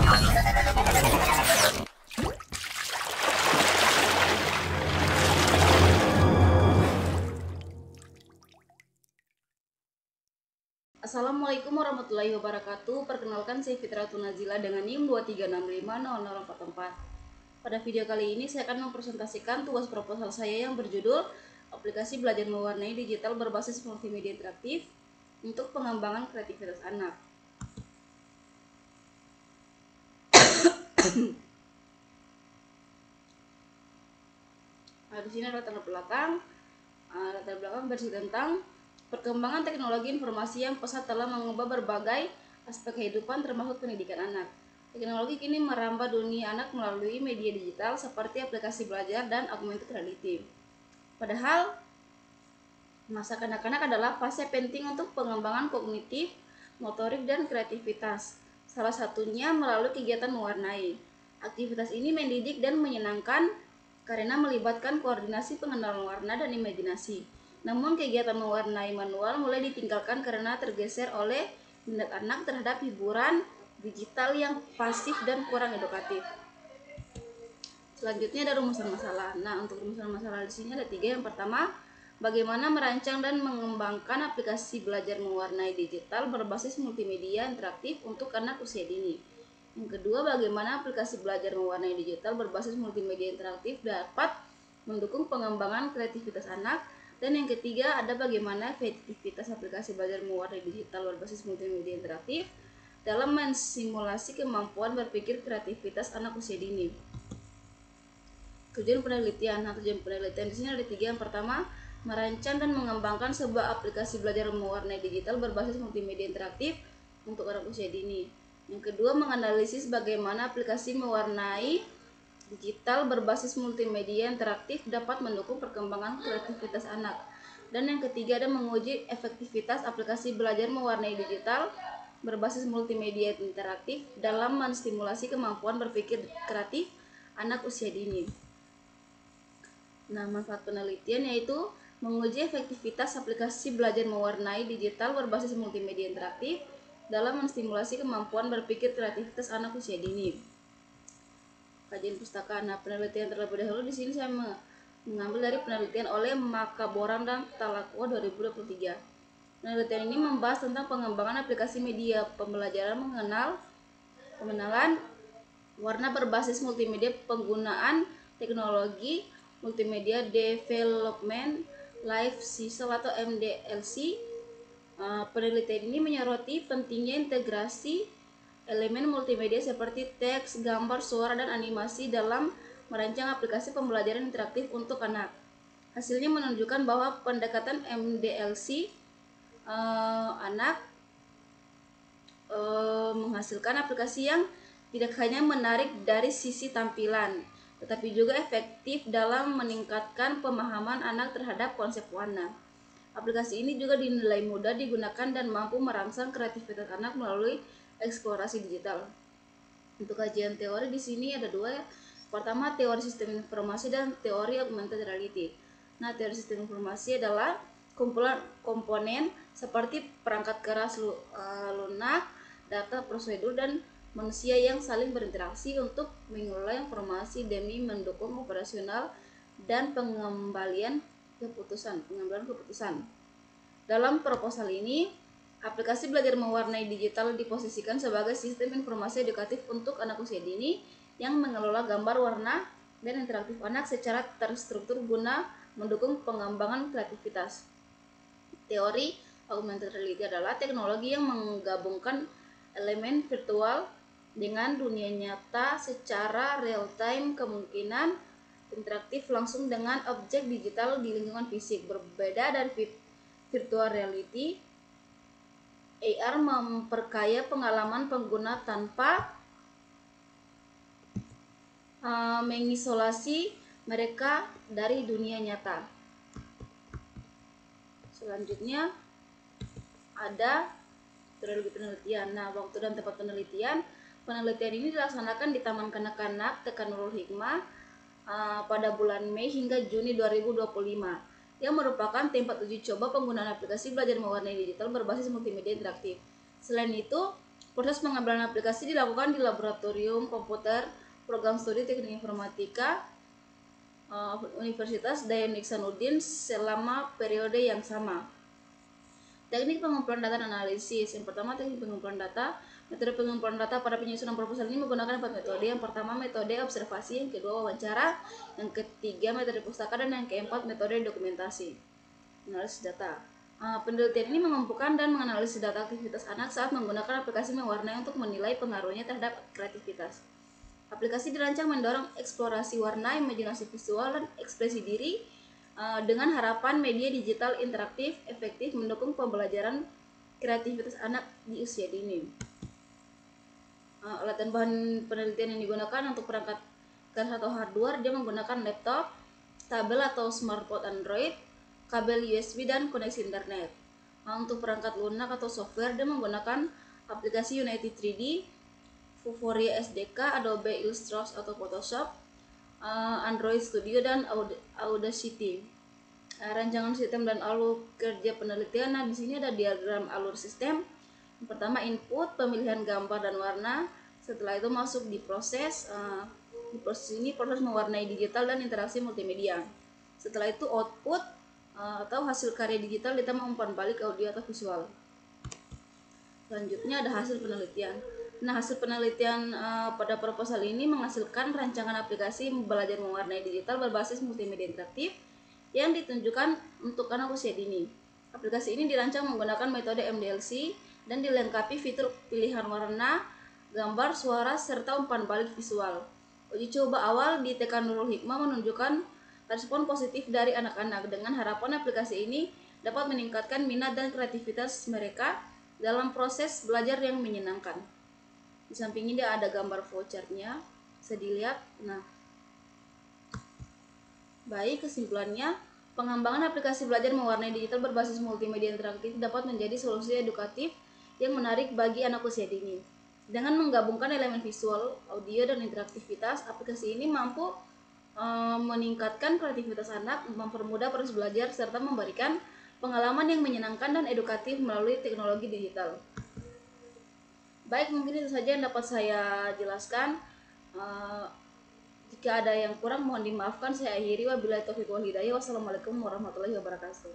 Assalamualaikum warahmatullahi wabarakatuh. Perkenalkan, saya Fitratul Nazila dengan NIM 236500044. Pada video kali ini saya akan mempresentasikan tugas proposal saya yang berjudul Aplikasi Belajar Mewarnai Digital Berbasis Multimedia Interaktif untuk Pengembangan Kreativitas Anak. Di sini ada latar belakang berisi tentang perkembangan teknologi informasi yang pesat telah mengubah berbagai aspek kehidupan termasuk pendidikan anak. Teknologi kini merambah dunia anak melalui media digital seperti aplikasi belajar dan augmented reality. Padahal masa kanak-kanak adalah fase penting untuk pengembangan kognitif, motorik, dan kreativitas. Salah satunya melalui kegiatan mewarnai. Aktivitas ini mendidik dan menyenangkan karena melibatkan koordinasi pengenalan warna dan imajinasi. Namun kegiatan mewarnai manual mulai ditinggalkan karena tergeser oleh minat anak terhadap hiburan digital yang pasif dan kurang edukatif. Selanjutnya ada rumusan masalah. Nah, untuk rumusan masalah di sini ada 3. Yang pertama, bagaimana merancang dan mengembangkan aplikasi belajar mewarnai digital berbasis multimedia interaktif untuk anak usia dini. Yang kedua, bagaimana aplikasi belajar mewarnai digital berbasis multimedia interaktif dapat mendukung pengembangan kreativitas anak. Dan yang ketiga, ada bagaimana efektivitas aplikasi belajar mewarnai digital berbasis multimedia interaktif dalam mensimulasi kemampuan berpikir kreativitas anak usia dini. Tujuan penelitian. Nah, tujuan penelitian di sini ada 3. Yang pertama, merancang dan mengembangkan sebuah aplikasi belajar mewarnai digital berbasis multimedia interaktif untuk anak usia dini. Yang kedua, menganalisis bagaimana aplikasi mewarnai digital berbasis multimedia interaktif dapat mendukung perkembangan kreativitas anak. Dan yang ketiga, ada menguji efektivitas aplikasi belajar mewarnai digital berbasis multimedia interaktif dalam menstimulasi kemampuan berpikir kreatif anak usia dini. Nah, manfaat penelitian yaitu menguji efektivitas aplikasi belajar mewarnai digital berbasis multimedia interaktif dalam menstimulasi kemampuan berpikir kreativitas anak usia dini. Kajian pustaka. Nah, penelitian terlebih dahulu di sini saya mengambil dari penelitian oleh Makaboram dan Talakwa 2023. Penelitian ini membahas tentang pengembangan aplikasi media pembelajaran pengenalan warna berbasis multimedia, penggunaan teknologi multimedia development life cycle atau MDLC. Penelitian ini menyoroti pentingnya integrasi elemen multimedia seperti teks, gambar, suara, dan animasi dalam merancang aplikasi pembelajaran interaktif untuk anak. Hasilnya menunjukkan bahwa pendekatan MDLC anak menghasilkan aplikasi yang tidak hanya menarik dari sisi tampilan, tetapi juga efektif dalam meningkatkan pemahaman anak terhadap konsep warna. Aplikasi ini juga dinilai mudah digunakan dan mampu merangsang kreativitas anak melalui eksplorasi digital. Untuk kajian teori di sini ada 2. Pertama, teori sistem informasi dan teori augmented reality. Nah, teori sistem informasi adalah kumpulan komponen seperti perangkat keras lunak, data, prosedur, dan manusia yang saling berinteraksi untuk mengelola informasi demi mendukung operasional dan pengambilan keputusan. Dalam proposal ini, aplikasi belajar mewarnai digital diposisikan sebagai sistem informasi edukatif untuk anak usia dini yang mengelola gambar, warna, dan interaktif anak secara terstruktur guna mendukung pengembangan kreativitas. Teori augmented reality adalah teknologi yang menggabungkan elemen virtual dengan dunia nyata secara real-time, kemungkinan interaktif langsung dengan objek digital di lingkungan fisik. Berbeda dari virtual reality, AR memperkaya pengalaman pengguna tanpa mengisolasi mereka dari dunia nyata. Selanjutnya ada metodologi penelitian. Nah, waktu dan tempat penelitian. Penelitian ini dilaksanakan di Taman Kanak-kanak Tekan Nurul Hikmah pada bulan Mei hingga Juni 2025. Yang merupakan tempat uji coba penggunaan aplikasi belajar mewarnai digital berbasis multimedia interaktif. Selain itu, Proses pengambilan aplikasi dilakukan di laboratorium komputer, program studi teknik informatika, Universitas Dayan Iksanuddin selama periode yang sama. Teknik pengumpulan data dan analisis. Yang pertama, teknik pengumpulan data. Metode pengumpulan data pada penyusunan proposal ini menggunakan 4 metode. Yang pertama, metode observasi. Yang kedua, wawancara. Yang ketiga, metode pustaka. Dan yang keempat, metode dokumentasi. Analisis data. Penelitian ini mengumpulkan dan menganalisis data aktivitas anak saat menggunakan aplikasi mewarnai untuk menilai pengaruhnya terhadap kreativitas. Aplikasi dirancang mendorong eksplorasi warna, imajinasi visual, dan ekspresi diri dengan harapan media digital interaktif, efektif mendukung pembelajaran kreativitas anak di usia dini. Alat dan bahan penelitian yang digunakan untuk perangkat keras atau hardware, dia menggunakan laptop, tabel atau smartphone Android, kabel USB dan koneksi internet. Untuk perangkat lunak atau software, dia menggunakan aplikasi Unity 3D, Vuforia SDK, Adobe Illustrator atau Photoshop, Android Studio dan Audacity. Rancangan sistem dan alur kerja penelitian. Nah, di sini ada diagram alur sistem. Yang pertama, input, pemilihan gambar dan warna. Setelah itu masuk di proses. Di proses ini proses mewarnai digital dan interaksi multimedia. Setelah itu output atau hasil karya digital ditambah umpan balik audio atau visual. Selanjutnya ada hasil penelitian. Nah, hasil penelitian pada proposal ini menghasilkan rancangan aplikasi belajar mewarnai digital berbasis multimedia interaktif yang ditunjukkan untuk anak usia dini. Aplikasi ini dirancang menggunakan metode MDLC dan dilengkapi fitur pilihan warna, gambar, suara, serta umpan balik visual. Uji coba awal di TK Nurul Hikmah menunjukkan respon positif dari anak-anak dengan harapan aplikasi ini dapat meningkatkan minat dan kreativitas mereka dalam proses belajar yang menyenangkan. Di samping ini ada gambar vouchernya, bisa dilihat. Nah, baik, kesimpulannya, pengembangan aplikasi belajar mewarnai digital berbasis multimedia interaktif dapat menjadi solusi edukatif yang menarik bagi anak usia dini. Dengan menggabungkan elemen visual, audio, dan interaktivitas, aplikasi ini mampu meningkatkan kreativitas anak, mempermudah proses belajar, serta memberikan pengalaman yang menyenangkan dan edukatif melalui teknologi digital. Baik, mungkin itu saja yang dapat saya jelaskan. Jika ada yang kurang mohon dimaafkan. Saya akhiri, wabillahi taufiq wal hidayah. Wassalamualaikum warahmatullahi wabarakatuh.